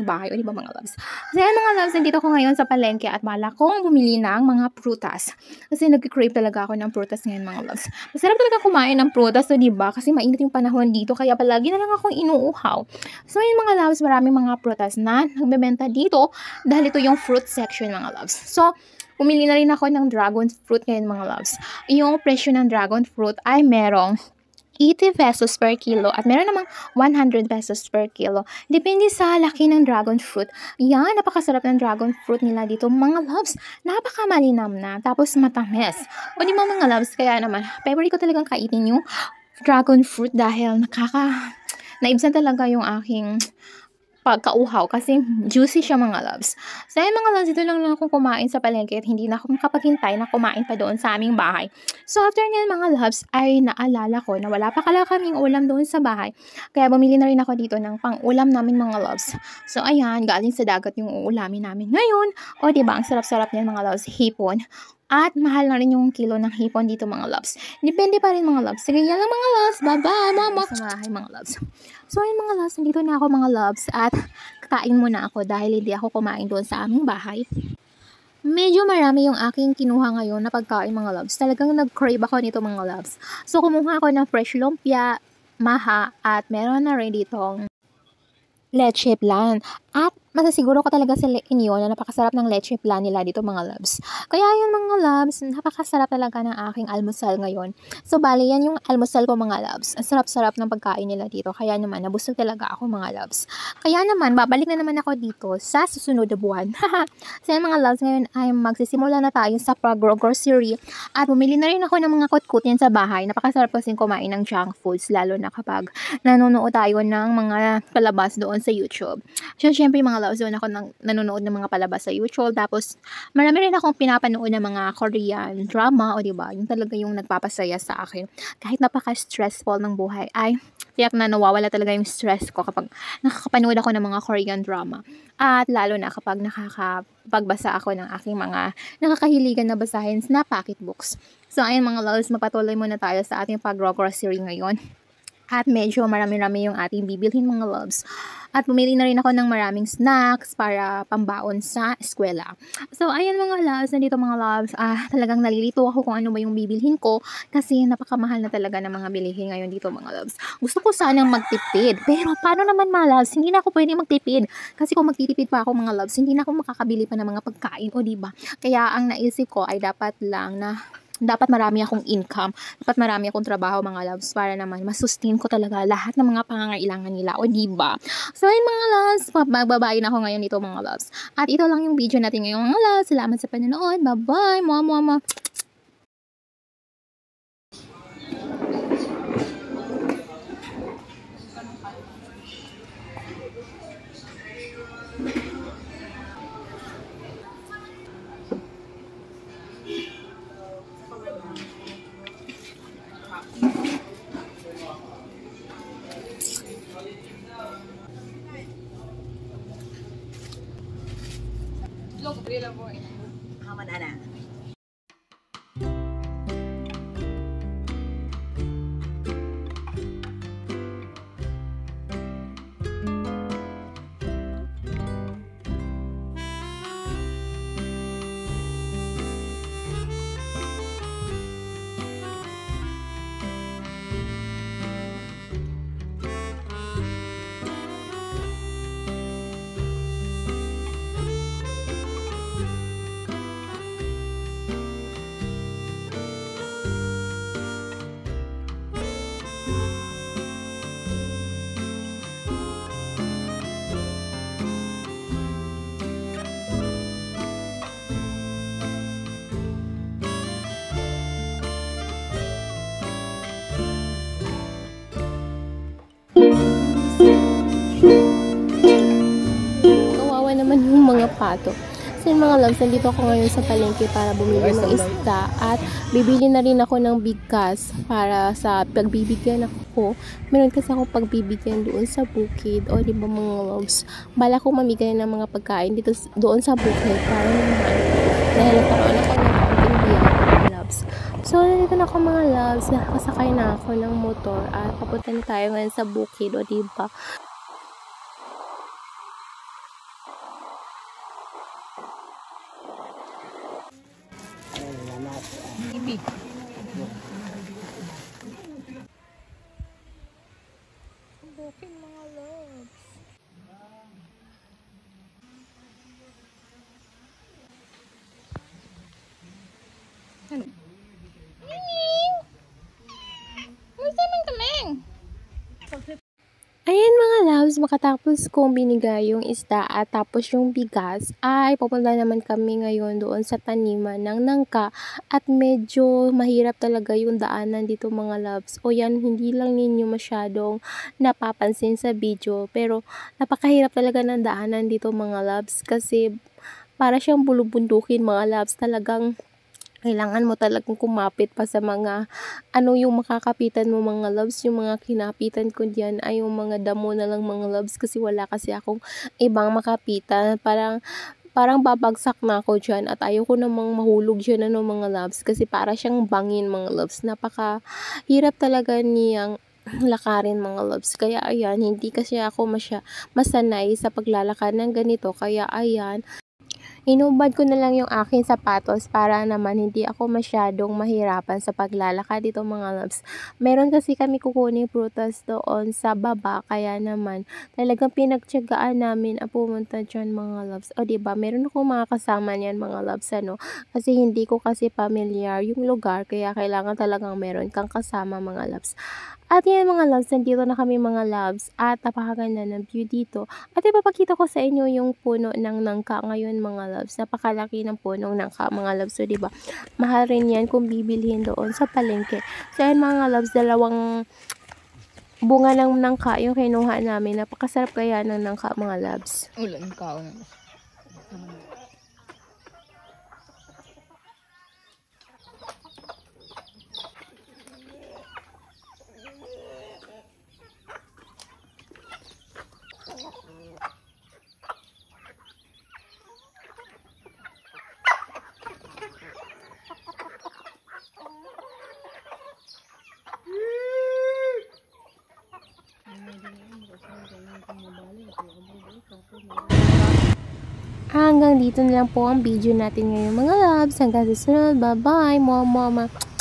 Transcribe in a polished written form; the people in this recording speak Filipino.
aming bahay. O diba mga loves? Kasi mga loves, nandito ko ngayon sa palengke at bala kong bumili ng mga prutas. Kasi nag-crave talaga ako ng prutas ngayon mga loves. Masarap talaga kumain ng prutas, o diba? Kasi mainit yung panahon dito, kaya palagi na lang akong inuuhaw. So yun mga loves, maraming mga prutas na nagbebenta dito dahil ito yung fruit section mga loves. So, pumili na rin ako ng dragon fruit ngayon mga loves. Yung presyo ng dragon fruit ay merong 80 pesos per kilo at meron namang 100 pesos per kilo. Depende sa laki ng dragon fruit. Yan, napakasarap ng dragon fruit nila dito mga loves. Napakamalinam na, tapos matamis. O di ba mga loves, kaya naman, favorite ko talagang kainin yung dragon fruit dahil naibsan talaga yung aking pagkauhaw kasi juicy siya mga loves. So ayun mga loves, dito lang ako kumain sa palengke at hindi na ako makapaghintay na kumain pa doon sa aming bahay. So after nyan mga loves ay naalala ko na wala pa kaming ulam doon sa bahay. Kaya bumili na rin ako dito ng pang-ulam namin mga loves. So ayan, galing sa dagat yung uulamin namin ngayon. O diba, ang sarap-sarap niyan mga loves, hipon. At mahal na rin yung kilo ng hipon dito mga loves. Depende pa rin mga loves. Sige, yan lang mga loves. Bye-bye, mama. Sa bahay mga loves. So, ayun mga loves, nandito na ako mga loves. At kakain muna ako dahil hindi ako kumain doon sa aming bahay. Medyo marami yung aking kinuha ngayon na pagkain mga loves. Talagang nag-crave ako nito mga loves. So, kumuha ako ng fresh lumpia, maha, at meron na rin ditong leche plan. At masasiguro ko talaga sa inyo na napakasarap ng leche plan nila dito mga loves. Kaya yun mga loves, napakasarap talaga ng aking almusal ngayon. So bali yan yung almusal ko mga loves. Ang sarap-sarap ng pagkain nila dito. Kaya naman nabusog talaga ako mga loves. Kaya naman babalik na naman ako dito sa susunod na buwan. So yan mga loves, ngayon ay magsisimula na tayo sa grocery. At bumili na rin ako ng mga kutkut yan sa bahay. Napakasarap kasing kumain ng junk foods lalo na kapag nanonood tayo ng mga palabas doon sa YouTube. So syempre mga loves, doon ako nanonood ng mga palabas sa YouTube. Tapos, marami rin akong pinapanood ng mga Korean drama, o diba? Yung talaga yung nagpapasaya sa akin. Kahit napaka-stressful ng buhay, ay tiyak na nawawala talaga yung stress ko kapag nakakapanood ako ng mga Korean drama. At lalo na kapag nakakapagbasa ako ng aking mga nakakahiligan na basahin na pocketbooks. So, ayun mga loves, magpatuloy muna tayo sa ating pag-grocery ngayon. At medyo marami-rami yung ating bibilhin mga loves. At bumili na rin ako ng maraming snacks para pambaon sa eskwela. So, ayan mga loves, nandito mga loves, talagang nalilito ako kung ano ba yung bibilhin ko kasi napakamahal na talaga ng mga bilihin ngayon dito mga loves. Gusto ko sanang magtipid, pero paano naman mga loves, hindi na ako pwede magtipid. Kasi kung magtitipid pa ako mga loves, hindi na ako makakabili pa ng mga pagkain, o diba? Kaya ang naisip ko ay dapat marami akong income, dapat marami akong trabaho mga loves para naman masustain ko talaga lahat ng mga pangangailangan nila, o diba? So ayun mga loves, magbabayin ako ngayon dito mga loves. At ito lang yung video natin ngayon mga loves. Salamat sa panonood. Bye bye, mama. Haman ana. Kawawa naman yung mga pato. So mga loves, nandito ako ngayon sa palengke para bumili ng isda at bibili na rin ako ng bigas para sa pagbibigyan ako. Meron kasi ako pagbibigyan doon sa bukid, o diba mga loves, bala ko mamigay ng mga pagkain dito doon sa bukid para naman dahil nagkaroon ako ng kaunting biyak mga loves. So nandito na ako mga loves, nakasakay na ako ng motor at papunta na tayo ngayon sa bukid, o diba? Booking mga loves. Ano? Miming! Musta man kaming? Ayan mga loves, makatapos kong binigay yung isda at tapos yung bigas, ay pupunta naman kami ngayon doon sa taniman ng nangka at medyo mahirap talaga yung daanan dito mga loves. O yan, hindi lang ninyo masyadong napapansin sa video, pero napakahirap talaga ng daanan dito mga loves kasi para siyang bulubundukin mga loves. Talagang kailangan mo talagang kumapit pa sa mga yung makakapitan mo mga loves. Yung mga kinapitan ko diyan ay yung mga damo na lang mga loves kasi wala kasi akong ibang makapitan. Parang babagsak na ako diyan at ayoko namang mahulog diyan mga loves kasi para siyang bangin mga loves. Napakahirap talaga niyang lakarin mga loves. Kaya ayan, hindi kasi ako masanay sa paglalakad ng ganito. Kaya ayan, inubad ko na lang yung aking sapatos para naman hindi ako masyadong mahirapan sa paglalakad dito mga loves. Meron kasi kami kukuning prutas doon sa baba kaya naman talagang pinagtiyagaan namin ang pumunta dyan mga loves. O diba, meron akong mga kasama niyan mga loves kasi hindi ko kasi familiar yung lugar kaya kailangan talagang meron kang kasama mga loves. At yan mga loves, nandito na kami mga loves at napakaganda ng view dito. At ipapakita ko sa inyo yung puno ng nangka ngayon mga loves. Napakalaki ng punong nangka mga loves. So diba, mahal rin yan kung bibilhin doon sa palengke. So yan mga loves, dalawang bunga ng nangka yung kinuha namin. Napakasarap kaya ng nangka mga loves. Ulan ka. Hanggang dito na lang po ang video natin ngayon mga loves. Hanggang sa sunod. Bye bye. Mama.